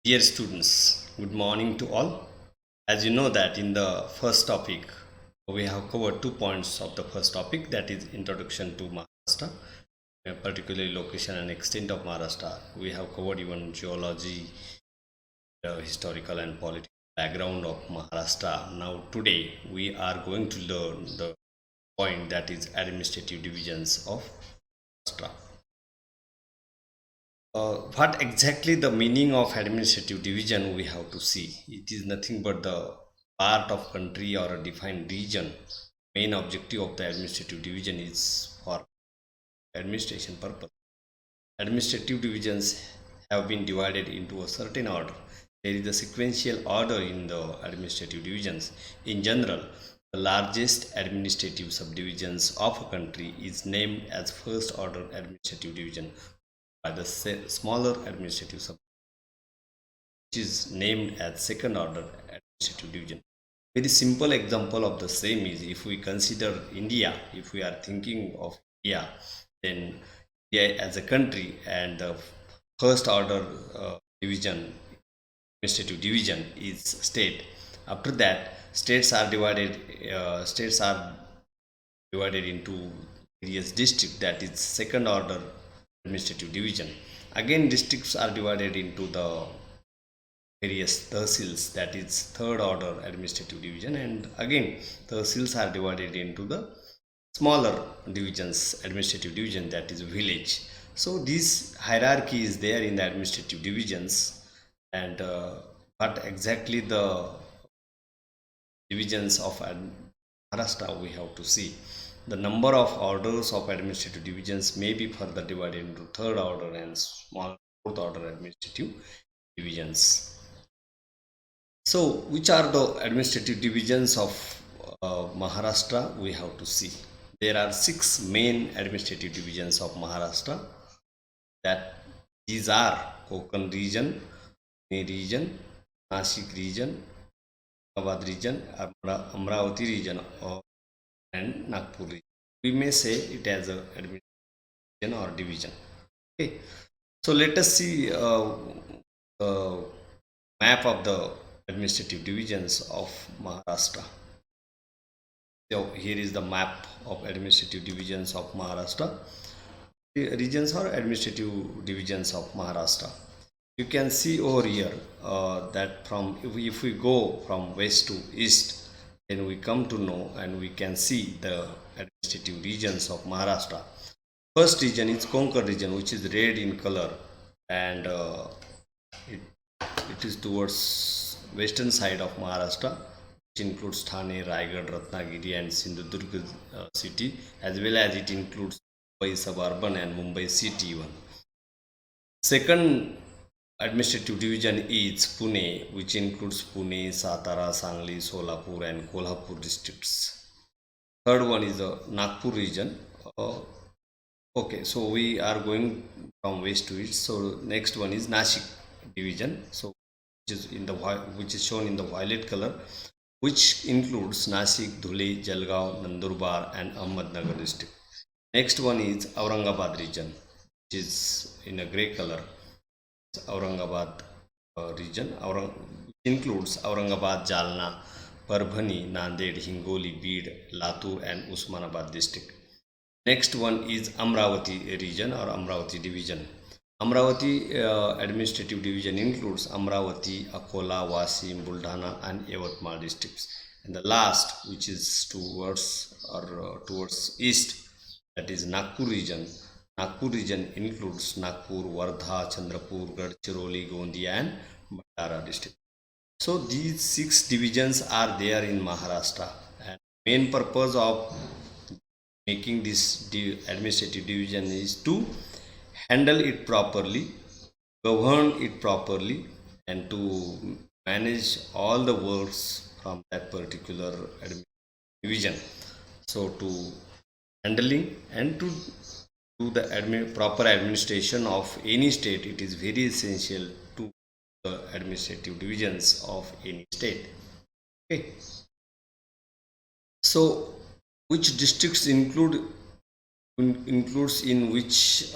Dear students, good morning to all. As you know that in the first topic, we have covered 2 points of the first topic, that is introduction to Maharashtra, particularly location and extent of Maharashtra. We have covered even geology, the historical and political background of Maharashtra. Now today we are going to learn the point, that is administrative divisions of Maharashtra. What exactly the meaning of administrative division we have to see. It is nothing but the part of country or a defined region. Main objective of the administrative division is for administration purpose. Administrative divisions have been divided into a certain order. There is a sequential order in the administrative divisions. In general, the largest administrative subdivisions of a country is named as first order administrative division, by the smaller administrative subdivision which is named as second order administrative division. Very simple example of the same is, if we consider India, if we are thinking of India, then India as a country, and the first order division, administrative division, is state. After that, states are divided into various districts, that is second order administrative division. Again, districts are divided into the various tahsils, that is third order administrative division, and again tahsils are divided into the smaller divisions, administrative division, that is village. So this hierarchy is there in the administrative divisions, and what exactly the divisions of Maharashtra we have to see. The number of orders of administrative divisions may be further divided into third order and small fourth order administrative divisions. So, which are the administrative divisions of Maharashtra we have to see? There are six main administrative divisions of Maharashtra. That these are Konkan region, Pune region, Nashik region, Aurangabad region, Amravati region, and Nagpur region. We may say it as a administration or division. Okay. So let us see the map of the administrative divisions of Maharashtra. So here is the map of administrative divisions of Maharashtra. The regions or administrative divisions of Maharashtra. You can see over here that from if we go from west to east, then we come to know and we can see the administrative regions of Maharashtra. First region is Konkan region, which is red in color, and it, it is towards western side of Maharashtra, which includes Thane, Raigad, Ratnagiri, and Sindhudurg city, as well as it includes Mumbai suburban and Mumbai city even. Second administrative division is Pune, which includes Pune, Satara, Sangli, Solapur, and Kolhapur districts. Third one is the Nagpur region. Okay, so we are going from west to east. So next one is Nashik division. So which is shown in the violet color, which includes Nashik, Dhule, Jalgaon, Nandurbar, and Ahmednagar district. Next one is Aurangabad region, which is in a grey color. It's Aurangabad region, which includes Aurangabad, Jalna, Parbhani, Nanded, Hingoli, Beed, Latur, and Usmanabad district. Next one is Amravati region or Amravati division. Amravati administrative division includes Amravati, Akola, Wasim, Buldhana, and Yavatmal districts. And the last, which is towards east, that is Nagpur region. Nagpur region includes Nagpur, Wardha, Chandrapur, Gadchiroli, Gondia, and Bhandara district. So these six divisions are there in Maharashtra, and main purpose of making this administrative division is to handle it properly, govern it properly, and to manage all the works from that particular division. So to handling and to do the proper administration of any state, it is very essential to the administrative divisions of any state. Okay. So which districts include includes in which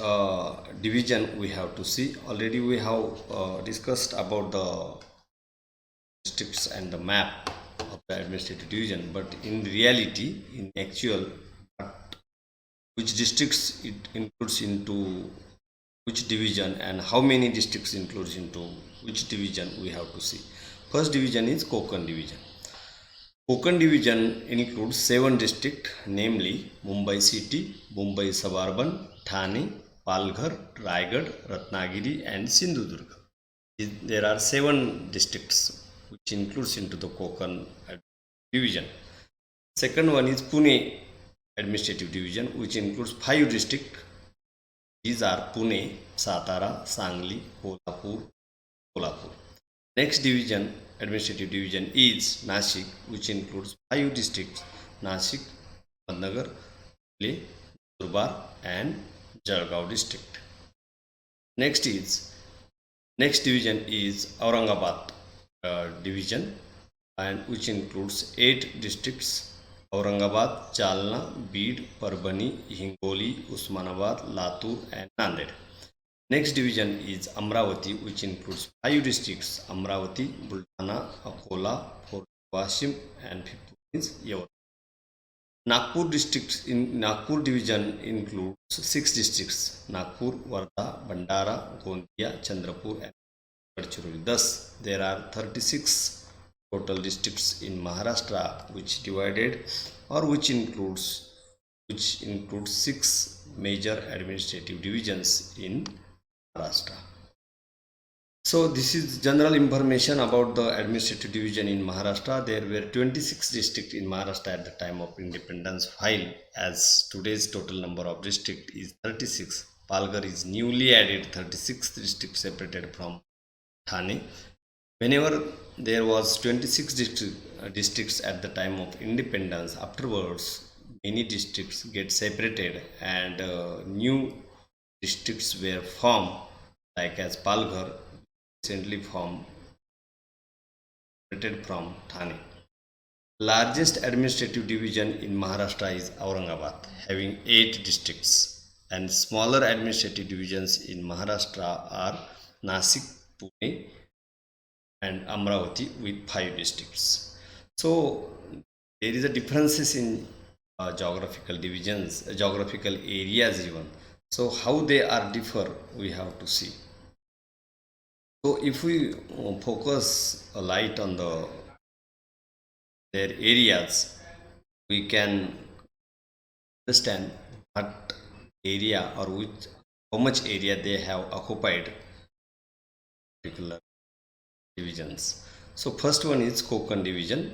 division we have to see. Already we have discussed about the districts and the map of the administrative division, but in reality, in actual, which districts it includes into which division and how many districts includes into which division we have to see. First division is Konkan division. Konkan division includes 7 districts, namely Mumbai City, Mumbai Suburban, Thane, Palghar, Raigad, Ratnagiri and Sindhudurg. There are 7 districts which includes into the Konkan division. Second one is Pune administrative division, which includes 5 districts. These are Pune, Satara, Sangli, Kolhapur. Next division, administrative division is Nashik, which includes 5 districts: Nashik, Ahmednagar, Dhule, Nurbar and Jalgaon district. Next division is Aurangabad division, and which includes 8 districts: Aurangabad, Jalna, Beed, Parbhani, Hingoli, Usmanabad, Latur and Nanded. Next division is Amravati, which includes 5 districts: Amravati, Bulthana, Akola, Wasim and 5th is Yavatmal. Nagpur division includes 6 districts: Nagpur, Wardha, Bandara, Gondia, Chandrapur and Gadchiroli. Thus, there are 36 total districts in Maharashtra, which includes 6 major administrative divisions in Maharashtra. So this is general information about the administrative division in Maharashtra. There were 26 districts in Maharashtra at the time of independence, while as today's total number of districts is 36. Palghar is newly added 36 districts separated from Thane. Whenever there was 26 districts at the time of independence, afterwards many districts get separated and new districts were formed, like as Palghar recently formed separated from Thane. Largest administrative division in Maharashtra is Aurangabad, having 8 districts, and smaller administrative divisions in Maharashtra are Nasik, Pune and Amravati with 5 districts. So there is a differences in geographical divisions, geographical areas even. So how they are differ, we have to see. So if we focus a light on their areas, we can understand what area or how much area they have occupied particular divisions. So first one is Konkan division,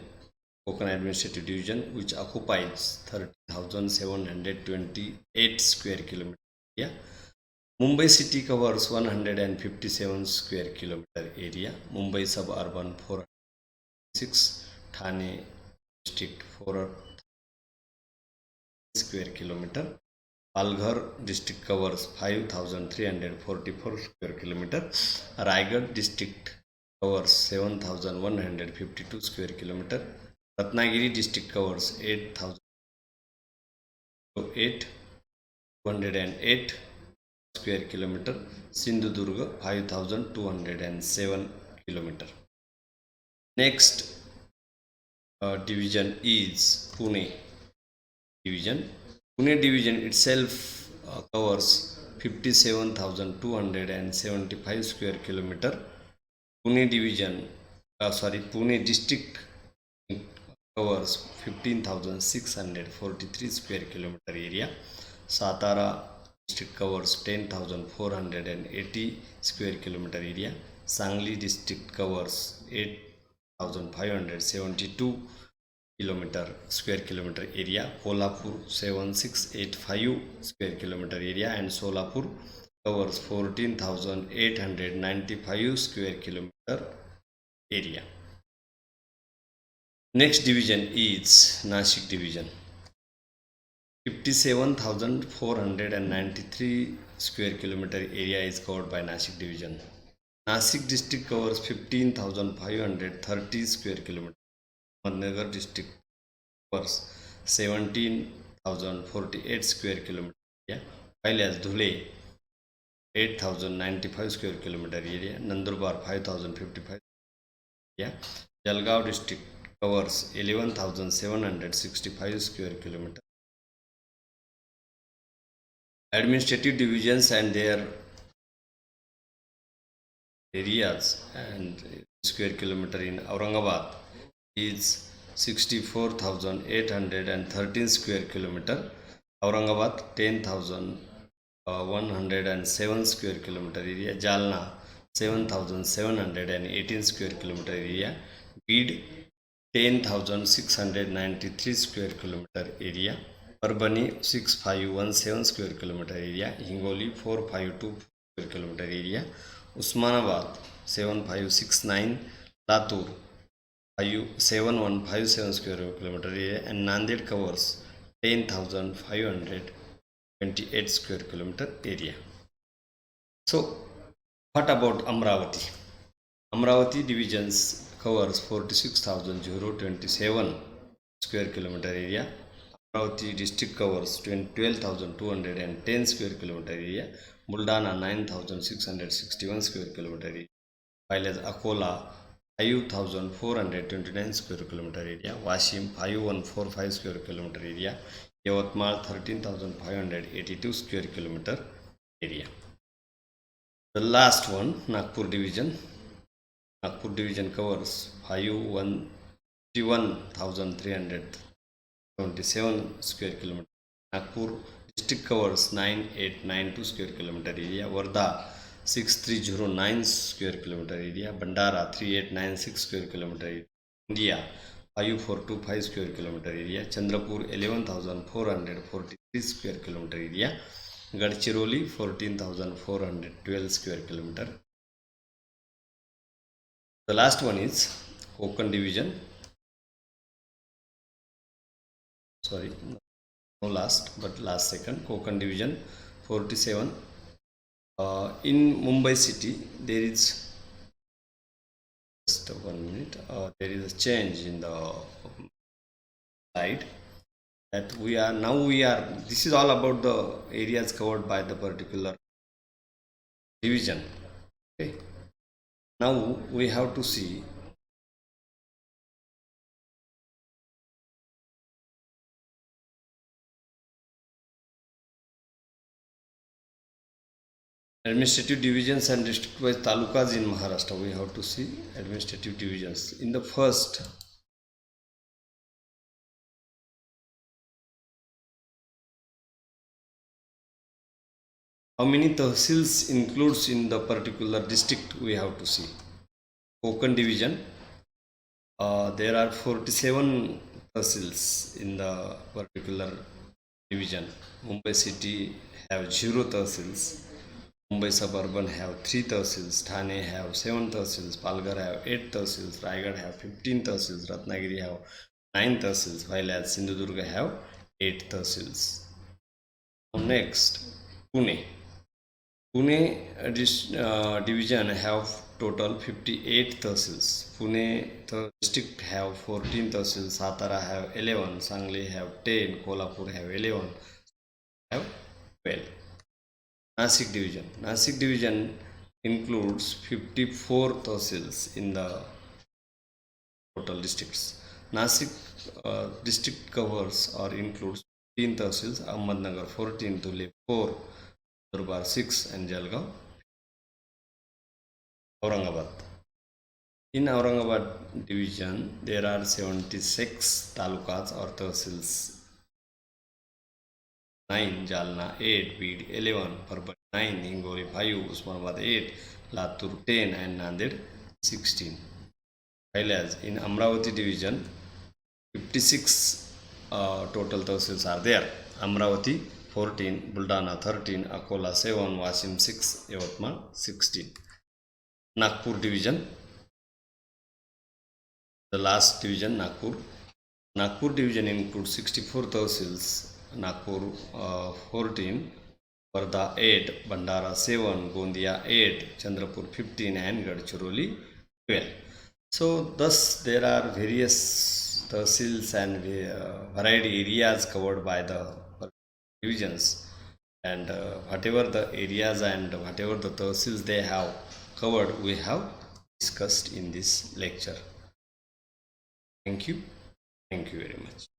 Konkan administrative division, which occupies 30,728 square kilometer area. Mumbai city covers 157 square kilometer area. Mumbai suburban 406, Thane district 4 square kilometer. Palghar district covers 5,344 square kilometer. Raigad district covers 7,152 square kilometer. Ratnagiri district covers 8,208 square kilometer. Sindhudurga 5,207 kilometer. Next division is Pune division. Pune division itself covers 57,275 square kilometer. Pune district covers 15,643 square kilometer area. Satara district covers 10,480 square kilometer area. Sangli district covers 8,572 square kilometer area. Kolhapur 7685 square kilometer area, and Solapur covers 14,895 square kilometer area. Next division is Nashik division. 57,493 square kilometer area is covered by Nashik division. Nashik district covers 15,530 square kilometer. Ahmednagar district covers 17,048 square kilometer. area, while as Dhule 8,095 square kilometer area, Nandurbar 5,055 area, Jalgaon district covers 11,765 square kilometer. Administrative divisions and their areas and square kilometer in Aurangabad is 64,813 square kilometer. Aurangabad 10,107 square kilometer area. Jalna 7,718 square kilometer area. Bid 10,693 square kilometer area. Parbhani 6,517 square kilometer area. Hingoli 4,524 square kilometer area. Usmanabad 7,569, Latur 7,157 square kilometer area, and Nanded covers 10,528 square kilometer area. So, what about Amravati? Amravati divisions covers 46,027 square kilometer area. Amravati district covers 12,210 square kilometer area. Buldana 9,661 square kilometer area, while as Akola 5,429 square kilometer area, Washim 5,145 square kilometer area, Yavatmal 13,582 square kilometer area. The last one, Nagpur division. Nagpur division covers 51,377 square kilometer. Nagpur district covers 9,892 square kilometer area. Wardha 6,309 square kilometer area. Bandara 3,896 square kilometer area. India 5,425 square kilometer area. Chandrapur 11,443 square kilometer area. Gadchiroli 14,412 square kilometer. The last one is Konkan division. Sorry, no last, but last second. Konkan division 47. In Mumbai city, there is just 1 minute. There is a change in the slide that we are. This is all about the areas covered by the particular division. Okay. Now we have to see administrative divisions and district wise talukas in Maharashtra. We have to see administrative divisions. In the first, how many tahsils includes in the particular district, we have to see. Konkan division, there are 47 tahsils in the particular division. Mumbai city have 0 tahsils. Mumbai suburban have 3 tahsils. Thane have 7 tahsils. Palghar have 8 tahsils. Raigad have 15 tahsils. Ratnagiri have 9 tahsils, while as Sindhudurga have 8 tahsils. Next, Pune. Pune division have total 58 tahsils. Pune district have 14 tahsils. Satara have 11. Sangli have 10. Kolhapur have 11. Have 12. Nasik division includes 54 tahsils in the total districts. Nasik district covers or includes 15 tahsils. Ahmednagar 14, Dhule 4, Nandurbar 6, and Jalgaon. Aurangabad. In Aurangabad division, there are 76 talukas or tahsils. 9, Jalna 8, Bid 11, Parbhani 9, Hingoli 5, Usmanabad 8, Latur 10, and Nanded 16. While as in Amravati division, 56 total tahsils are there. Amravati 14, Buldana 13, Akola 7, Washim 6, Yavatmal 16. Nagpur division, the last division, Nagpur. Nagpur division includes 64 tahsils. Nagpur 14, Wardha 8, Bandara 7, Gondia 8, Chandrapur 15, and Gadchiroli 12. So thus there are various tahsils and varied areas covered by the divisions. and whatever the areas and whatever the tahsils they have covered, we have discussed in this lecture. Thank you very much.